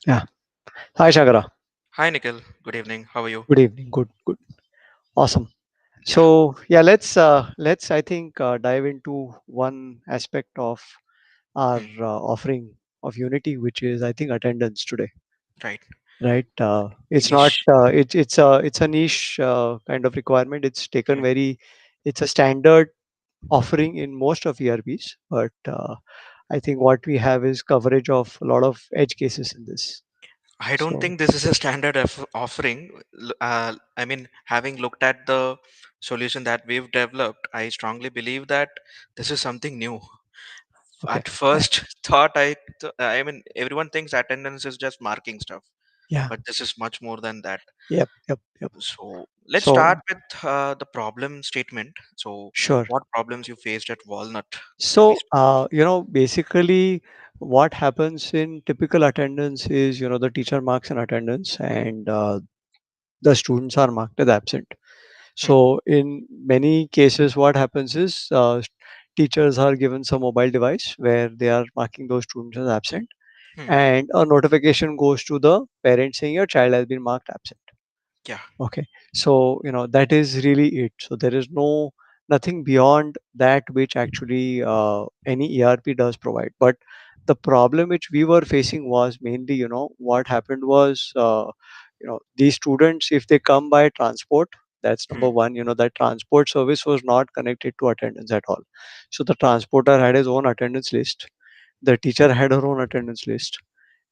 Yeah. Hi, Shagara. Hi, Nikhil. Good evening. How are you? Good evening. Good. Good. Awesome. Yeah, So yeah, let's I think dive into one aspect of our hmm, offering of Unity, which is I think attendance today. right. Right. The It's not. niche. It's a niche kind of requirement. It's taken Hmm. very. It's a standard offering in most of ERPs, but I think what we have is coverage of a lot of edge cases in this. I don't So think this is a standard offering. I mean, having looked at the solution that we've developed, I strongly believe that this is something new. okay. At first thought, I mean, everyone thinks attendance is just marking stuff, Yeah. but this is much more than that. Yep. Yep. Yep. So let's So start with the problem statement. So, sure. what problems you faced at Walnut? Can we? So, basically, what happens in typical attendance is, the teacher marks an attendance and the students are marked as absent. Hmm, So, in many cases, what happens is teachers are given some mobile device where they are marking those students as absent, hmm, and a notification goes to the parent saying your child has been marked absent. yeah. Okay. So, that is really it. So there is nothing beyond that which actually any ERP does provide. But the problem which we were facing was mainly, what happened was, these students, if they come by transport, that's Hmm, number one, that transport service was not connected to attendance at all. So the transporter had his own attendance list. The teacher had her own attendance list,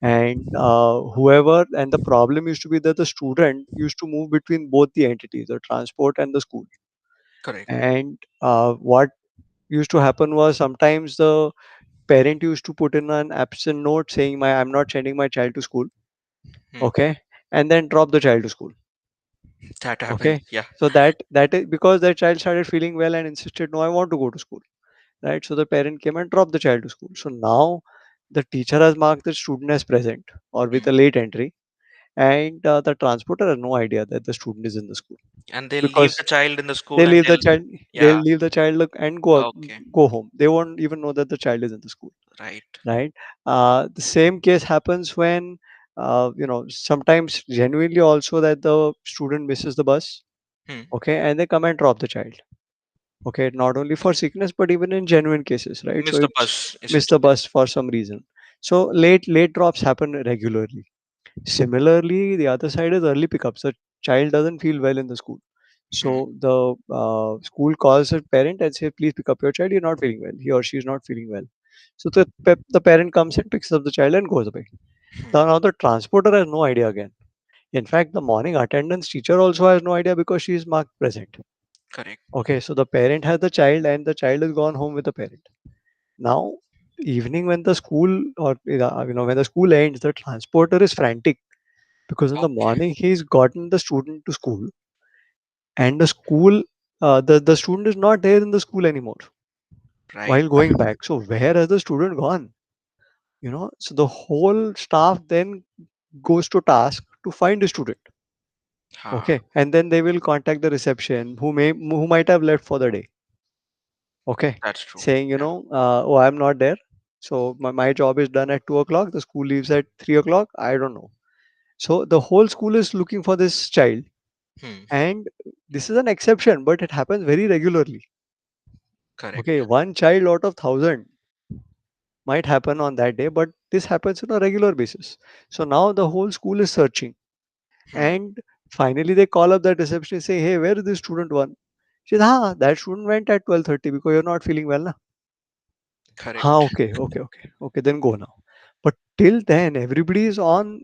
and whoever, and the problem used to be that the student used to move between both the entities, the transport and the school. correct. And what used to happen was sometimes the parent used to put in an absent note saying my I'm not sending my child to school. Hmm. Okay. And then drop the child to school. That happened. Okay. Yeah. So that is because that child started feeling well and insisted, no, I want to go to school. Right. So the parent came and dropped the child to school. So now the teacher has marked the student as present or with Hmm. a late entry, and the transporter has no idea that the student is in the school, And they'll leave because the child in the they school and leave the child they'll yeah. leave the child and Okay. go home. They won't even know that the child is in the school. Right. Right. The same case happens when sometimes genuinely also that the student misses the bus. Hmm. Okay, and they come and drop the child. Okay, not only for sickness but even in genuine cases, right? So Miss the it's bus, miss the essentially. bus for some reason. So late drops happen regularly. Similarly, the other side is early pickups. The child doesn't feel well in the school. Hmm. So the school calls the parent and say, please pick up your child. You're not feeling well. He or she is not feeling well. So the parent comes and picks up the child and goes away. Hmm. Now the transporter has no idea again. In fact, the morning attendance teacher also has no idea because she is marked present. Correct. Okay, so the parent has the child and the child has gone home with the parent. Now, evening when the school or when the school ends, the transporter is frantic because in the Okay. morning he's gotten the student to school, and the student is not there in the school anymore Right. while going back. So where has the student gone? So the whole staff then goes to task to find the student. Ha. Okay, and then they will contact the reception who might have left for the day. Okay, That's true. saying, Yeah. oh, I'm not there. So my job is done at 2 o'clock. The school leaves at 3 o'clock. I don't know. So the whole school is looking for this child. Hmm. And this is an exception, but it happens very regularly. Okay, Correct. one child out of thousand might happen on that day, but this happens on a regular basis. So now the whole school is searching. Hmm. And finally they call up that receptionist, say, hey, where is this student one? She says, that student went at 12:30 because you're not feeling well. Na? Correct. Okay, then go now. But till then, everybody is on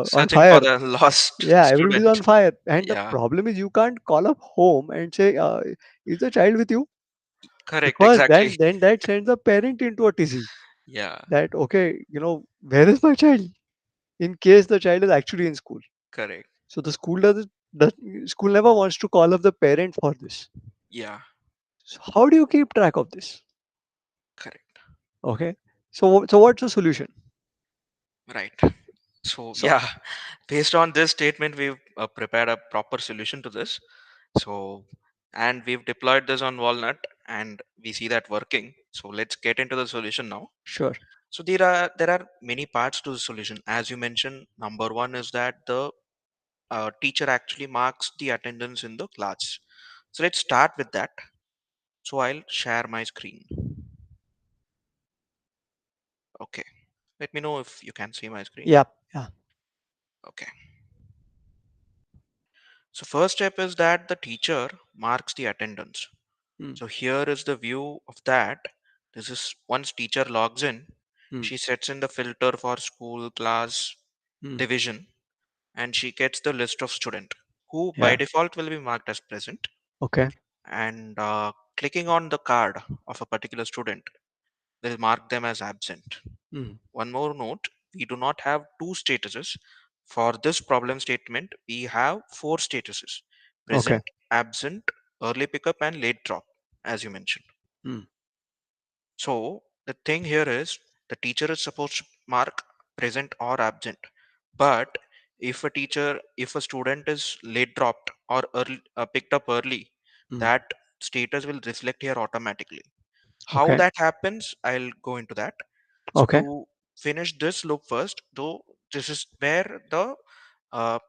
Searching for fire. the lost Yeah, everybody's student. on fire. And the Yeah. problem is you can't call up home and say, is the child with you? Correct. Because Exactly. then that sends the parent into a tizzy Yeah. that, okay, where is my child? In case the child is actually in school. Correct. So the school never wants to call up the parent for this. Yeah. So how do you keep track of this? Correct. Okay. So what's the solution? Right. So So yeah, based on this statement, we've prepared a proper solution to this. So, and we've deployed this on Walnut, and we see that working. So let's get into the solution now. sure. So there are many parts to the solution. As you mentioned, number one is that the teacher actually marks the attendance in the class. So let's start with that. So I'll share my screen. Okay. Let me know if you can see my screen. Yeah. Yeah. Okay. So first step is that the teacher marks the attendance. Mm, So here is the view of that. This is once teacher logs in, mm, she sets in the filter for school, class, mm. division, and she gets the list of student who by Yeah. default will be marked as present. Okay. And clicking on the card of a particular student will mark them as absent. Mm. One more note, we do not have two statuses. For this problem statement, we have four statuses: Okay. present, absent, early pickup, and late drop, as you mentioned. Mm, So the thing here is the teacher is supposed to mark present or absent. But if a student is late dropped or early, picked up early, mm. that status will reflect here automatically. How Okay. that happens, I'll go into that. So Okay. to finish this loop first, though, this is where the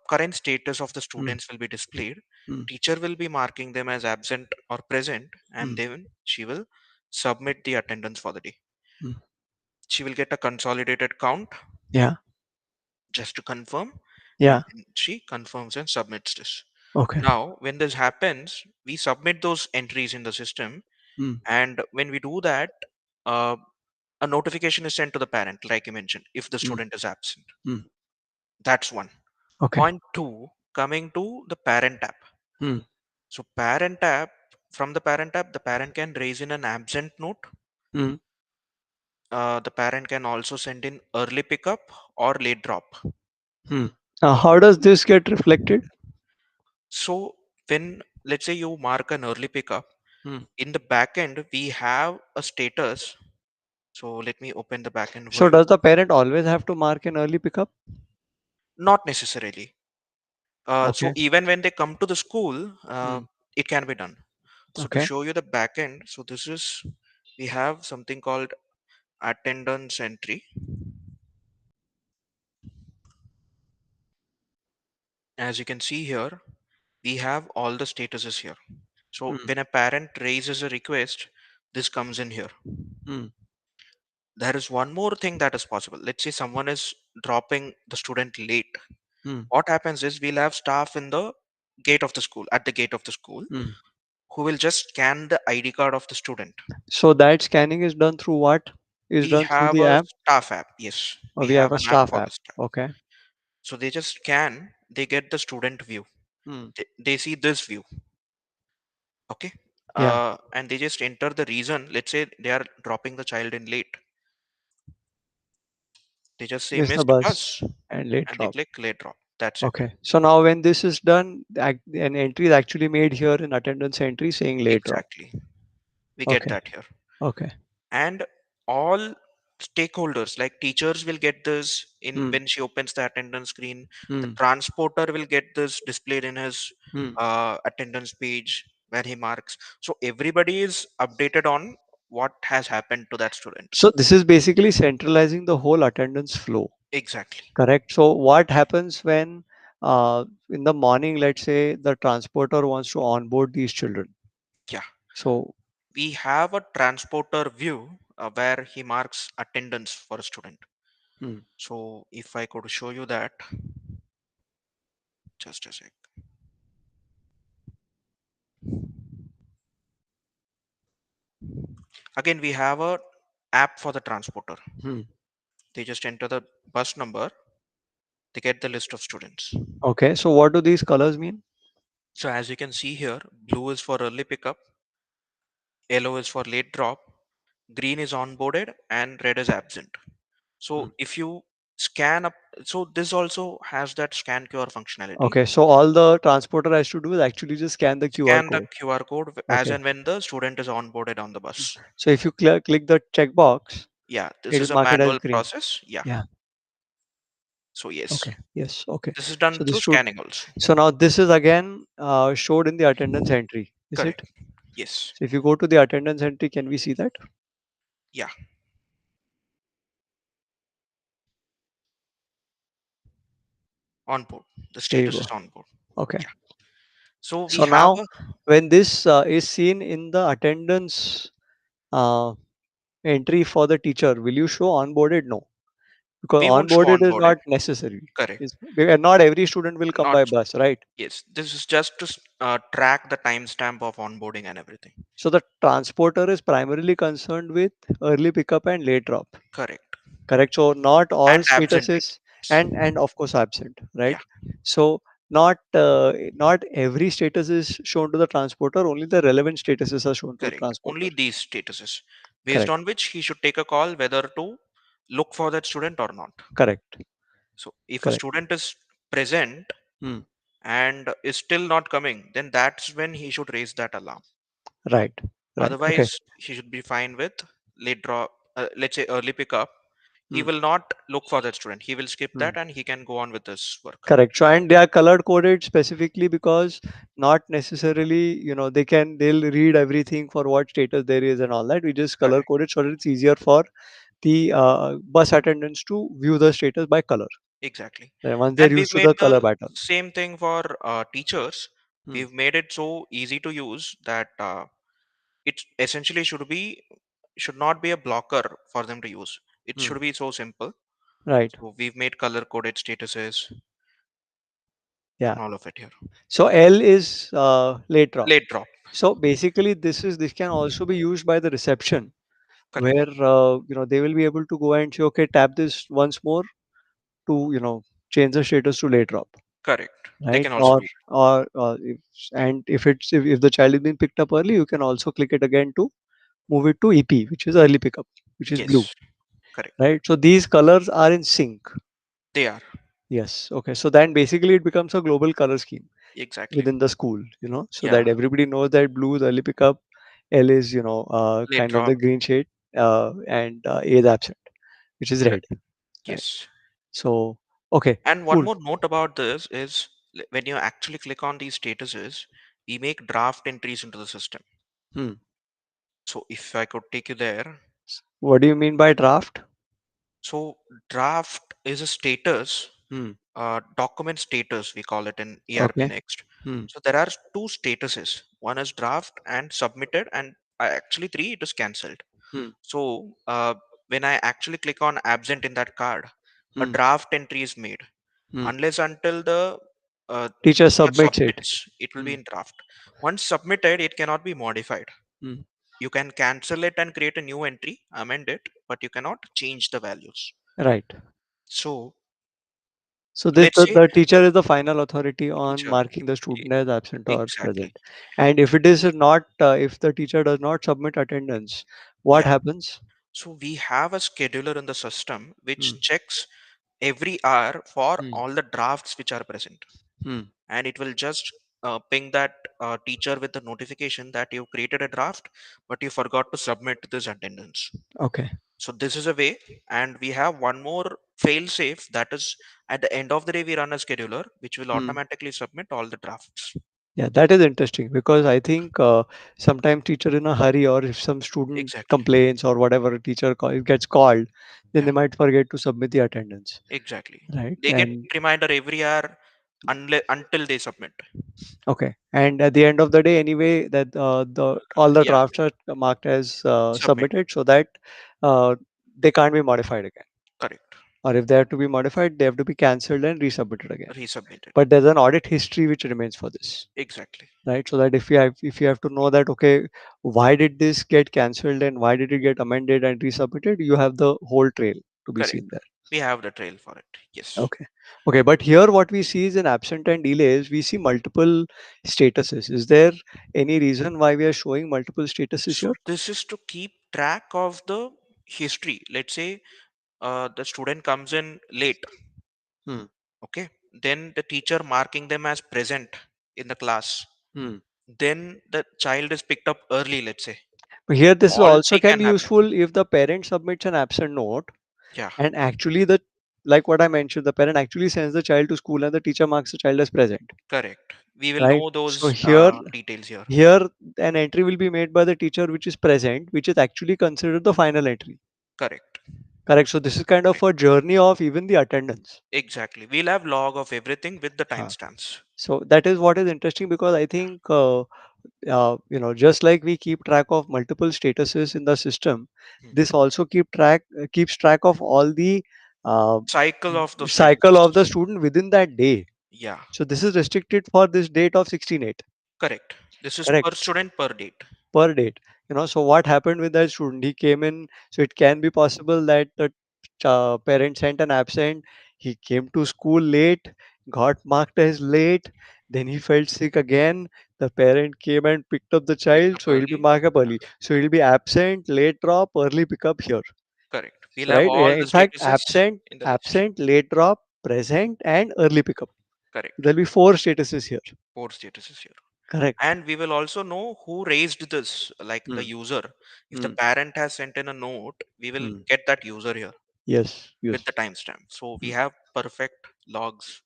current status of the Mm, students will be displayed. mm, Teacher will be marking them as absent or present, and mm. then she will submit the attendance for the day. Mm. She will get a consolidated count Yeah. just to confirm, and Yeah. then she confirms and submits this. Okay. Now, when this happens, we submit those entries in the system, Mm, and when we do that, uh, a notification is sent to the parent, like you mentioned, if the mm, student is absent. mm. That's one. Okay. Point two, coming to the parent tab. Mm, So, parent tab, from the parent tab, the parent can raise in an absent note. mm, The parent can also send in early pickup or late drop. mm. How does this get reflected? So, when let's say you mark an early pickup, Mm. in the backend, we have a status. So, let me open the backend for So you. does the parent always have to mark an early pickup? Not necessarily. So Okay. even when they come to the school, Mm. it can be done. So to Okay. show you the backend, so this is we have something called attendance entry. As you can see here, we have all the statuses here. So Mm. when a parent raises a request, this comes in here. Mm. There is one more thing that is possible. Let's say someone is dropping the student late. Mm. What happens is we'll have staff in the gate of the school, at the gate of the school, Mm. who will just scan the ID card of the student. So that scanning is done through what? Is We done through have the a app, staff app. Yes, or we we have have a an app staff for app? this tab. Okay. So they just scan, they get the student view. Mm. They see this view. Okay. Yeah. And they just enter the reason. Let's say they are dropping the child in late. They just say Miss the missed bus bus and late and they drop. click late drop. That's it. Okay. So now when this is done, an entry is actually made here in attendance entry saying late drop. Exactly. We get Okay. that here. Okay. And all stakeholders like teachers will get this in Mm. when she opens the attendance screen. The Mm. transporter will get this displayed in his Mm. attendance page where he marks. So everybody is updated on what has happened to that student. So this is basically centralizing the whole attendance flow. Exactly. Correct. So what happens when in the morning, let's say the transporter wants to onboard these children. Yeah, So we have a transporter view where he marks attendance for a student. mm, So if I could show you that, just a sec. Again, we have a app for the transporter. mm. They just enter the bus number, they get the list of students. Okay. So what do these colors mean? So as you can see here, blue is for early pickup, yellow is for late drop, green is onboarded, and red is absent. Mm. So if you scan up, so this also has that scan QR functionality. Okay. So all the transporter has to do is actually just scan the QR Scan the code. QR code as Okay. and when the student is onboarded on the bus. So if you click the checkbox, Yeah, this it will is a mark it as manual green. process. Yeah. Yeah. So yes, Okay. Yes. Okay. this is done So this through should. scanning also. So now this is again showed in the attendance entry. Is it? Correct. Yes. So if you go to the attendance entry, can we see that? Yeah. On board. The There you status is go. on board. Okay. Yeah. So we So have now, a when this is seen in the attendance uh, entry for the teacher, will you show onboarded? No, because we won't show onboarded is onboarded. not necessary. Correct. Not every student will come Not by bus, right? yes. This is just to track the timestamp of onboarding and everything. So the transporter is primarily concerned with early pickup and late drop. Correct. Correct. So not all And absent statuses, tickets. and of course absent, Yeah. right? So not every status is shown to the transporter. Only the relevant statuses are shown to the Correct. transporter. Only these statuses, based Correct. on which he should take a call whether to look for that student or not. Correct. So if a Correct. student is present Hmm. and is still not coming, then that's when he should raise that alarm. Right. Right. Okay. Otherwise, he should be fine with late drop, let's say early pickup. He Hmm. will not look for that student. He will skip Hmm. that and he can go on with his work. Correct. So and they are color coded specifically because not necessarily, they'll read everything for what status there is and all that. We just color Correct. code it so that it's easier for the bus attendants to view the status by color. Exactly. Once they're And we've used to made the color the pattern. same thing for teachers. Hmm. We've made it so easy to use that it essentially should not be a blocker for them to use. It Hmm. should be so simple. Right. So we've made color coded statuses Yeah. and all of it here. So L is late drop. Late drop. So basically, this can also be used by the reception, Correct. where they will be able to go and say, okay, tap this once more to change the status to late drop, Correct. They right? can also do that. If the child is being picked up early, you can also click it again to move it to EP, which is early pickup, which is blue, Yes. Correct. right? So these colors are in sync. They are. Yes. Okay. So then basically it becomes a global color scheme Exactly. within the school, so Yeah. that everybody knows that blue is early pickup, L is Late kind of drop. the green shade, and A is absent, which is red, Correct. right? Yes. So okay, And one cool. more note about this is when you actually click on these statuses, we make draft entries into the system. Hmm. So if I could take you there, What do you mean by draft? so draft is a status, Hmm. document status, we call it in ERP Okay. next. Hmm. So there are two statuses. One is draft and submitted, and actually three, it is cancelled. Hmm. So when I actually click on absent in that card, a Hmm. draft entry is made. Hmm. Unless until the Teacher teacher submits it. submits, it will be Hmm. in draft. Once submitted, it cannot be modified. Hmm. You can cancel it and create a new entry, amend it, but you cannot change the values. Right. So So this let's say the teacher is the final authority on teacher, marking the e- student as absent or exactly. present. And if it is not, if the teacher does not submit attendance, what Yeah. happens? So we have a scheduler in the system Hmm. which checks every hour for Hmm. all the drafts which are present, Hmm. and it will just ping that teacher with the notification that you created a draft, but you forgot to submit this attendance. Okay. So this is a way, and we have one more fail safe, that is at the end of the day we run a scheduler which will Hmm. automatically submit all the drafts. Yeah, that is interesting because I think sometimes teacher in a hurry, or if some student Exactly. complains or whatever, teacher gets called, then Yeah, they might forget to submit the attendance, exactly. right? They get And reminder every hour until they submit. okay, and at the end of the day, anyway, that the all the Yeah, drafts are marked as submit. submitted, so that uh, they can't be modified again, Correct. or if they have to be modified, they have to be cancelled and resubmitted again. Resubmitted. But there's an audit history which remains for this, Exactly. right? So that if you have to know that, okay, why did this get cancelled and why did it get amended and resubmitted, you have the whole trail to be Correct. seen there. We have the trail for it. Yes. Okay. Okay, but here what we see is in absent and delays, we see multiple statuses. Is there any reason why we are showing multiple statuses here? So this is to keep track of the history. Let's say the student comes in late. Hmm. Okay. Then the teacher marking them as present in the class. Hmm. Then the child is picked up early, let's say. But here this is All also three can can be happen. useful if the parent submits an absent note Yeah, and actually the like what I mentioned, the parent actually sends the child to school and the teacher marks the child as present, correct. We will right? know So those here details here. here an entry will be made by the teacher which is present, which is actually considered the final entry. Correct. Correct. So this is kind of Right. a journey of even the attendance. Exactly. We'll have log of everything with the Huh. timestamps. So that is what is interesting, because I think just like we keep track of multiple statuses in the system, Mhm. this also keeps track of all the uh, Cycle of the cycle of the statuses. student within that day. Yeah, So this is restricted for this date of 16/8. correct. This is Correct. per student per date. Per date. So what happened with that student? He came in, so it can be possible that the parent sent an absent. He came to school late, got marked as late, then he felt sick again. The parent came and picked up the Picked child, up so he'll be early. marked up Yeah, early. So he'll be absent, late drop, early pickup here. correct. We'll So, have right? all Yeah, the in fact, statuses in the list. late drop, present, and early pickup. Correct. There'll be four statuses here. Four statuses here. Correct. And we will also know who raised this, like the Hmm. user. If the Hmm. parent has sent in a note, we will Hmm. get that user here Yes. Yes. with the timestamp. So we Hmm. have perfect logs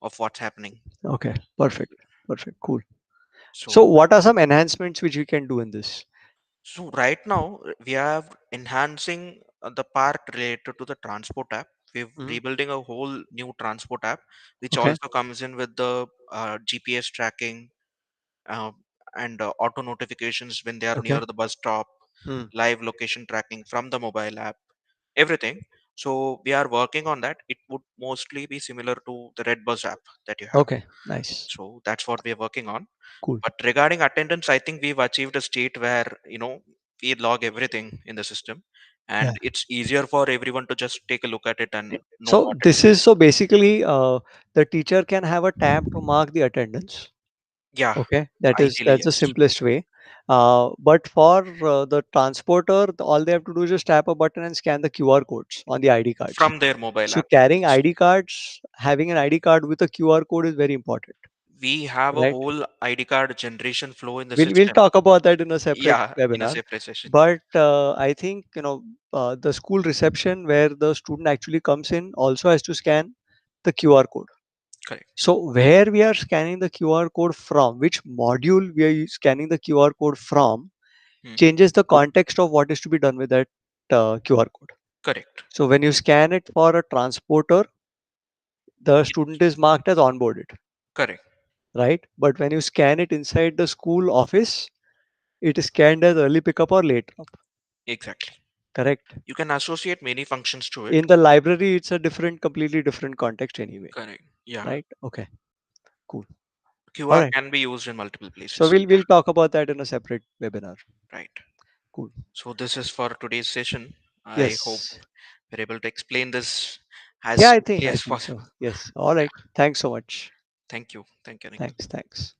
of what's happening. Okay. Perfect. Perfect. Cool. So, So, what are some enhancements which we can do in this? so right now we are enhancing the part related to the transport app. We're Hmm. rebuilding a whole new transport app, which Okay. also comes in with the GPS tracking, uh, and auto notifications when they are Okay. near the bus stop, Hmm. live location tracking from the mobile app, everything. So we are working on that. It would mostly be similar to the Red Bus app that you have. Okay. Nice. So that's what we are working on. Cool. But regarding attendance, I think we've achieved a state where, we log everything in the system, Yeah. and it's easier for everyone to just take a look at it and know So what it this is. is so basically the teacher can have a tab to mark the attendance. Yeah, Okay, ideally, that's the yes. simplest way. But for the transporter, all they have to do is just tap a button and scan the QR codes on the ID cards. From their mobile So app. carrying Yes. ID cards, having an ID card with a QR code is very important, We have a right? whole ID card generation flow in the We'll system. talk about that in a separate Yeah, in a webinar. separate session. But I think the school reception where the student actually comes in also has to scan the QR code. Correct. So where we are scanning the QR code from, which module we are scanning the QR code from, Hmm. changes the context of what is to be done with that QR code. Correct. So when you scan it for a transporter, the student is marked as onboarded, Correct. right? But when you scan it inside the school office, it is scanned as early pickup or late drop. Exactly. Correct. You can associate many functions to it. In the library, it's a completely different context anyway, Correct. Yeah. right? Okay, cool. All QR right. can be used in multiple So places. we'll talk about that in a separate webinar. Right. Cool. So this is for today's session. I hope Yes. we're able to explain this Yeah, as quickly I as think possible. so. Yes. All Yeah. right. Thanks so much. Thank you. Thank you, Nikhil. Thanks. Thanks.